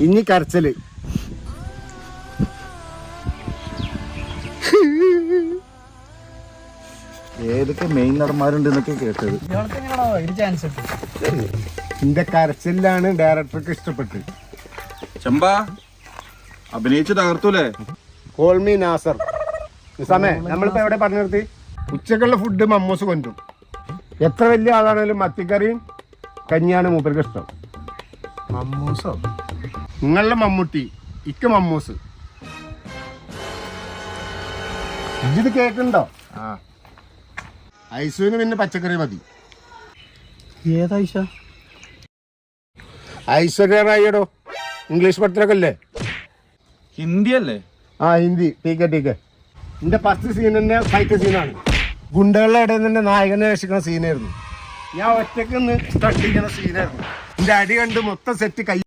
ഇനി കരച്ചല്. ഏതൊക്കെ മെയിൻ നടന്മാരുണ്ട് എന്നൊക്കെ കേട്ടത്. എന്റെ കരച്ചിലാണ് ഡയറക്ടർക്ക് ഇഷ്ടപ്പെട്ടത്. ചെമ്പാ അഭിനയിച്ച് തകർത്തൂലേ? കോൾമി നാസർ. നിസാമേ, നമ്മളിപ്പോ എവിടെ പറഞ്ഞു നിർത്തി? ഉച്ചക്കുള്ള ഫുഡ് മമ്മൂസ് കൊണ്ടും. എത്ര വലിയ ആളാണെങ്കിലും മത്തിക്കറിയും കഞ്ഞിയാണ് മൂപ്പർക്ക് ഇഷ്ടം. മമ്മൂസോ? നിങ്ങളുടെ മമ്മൂട്ടി, ഇക്ക് മമ്മൂസ്. ഇത് കേക്കുണ്ടോ? ഐസുവിന് പിന്നെ പച്ചക്കറി മതി. ഏതായിഷ? ഐശ്വര്യ റായിടോ, ഇംഗ്ലീഷ് പഠിത്തമൊക്കെ അല്ലേ? ഹിന്ദി അല്ലേ? ഹിന്ദി. ടീക്കെ ടീക്കെ. എന്റെ ഫസ്റ്റ് സീൻ തന്നെ ഫൈറ്റ് സീനാണ്. ഗുണ്ടകളുടെ ഇടയിൽ നിന്ന് നായകനെ രക്ഷിക്കുന്ന സീനായിരുന്നു. ഞാൻ ഒറ്റയ്ക്ക് സ്റ്റണ്ട് ചെയ്യുന്ന സീനായിരുന്നു. എന്റെ അടി കണ്ട് മൊത്തം സെറ്റ് കൈ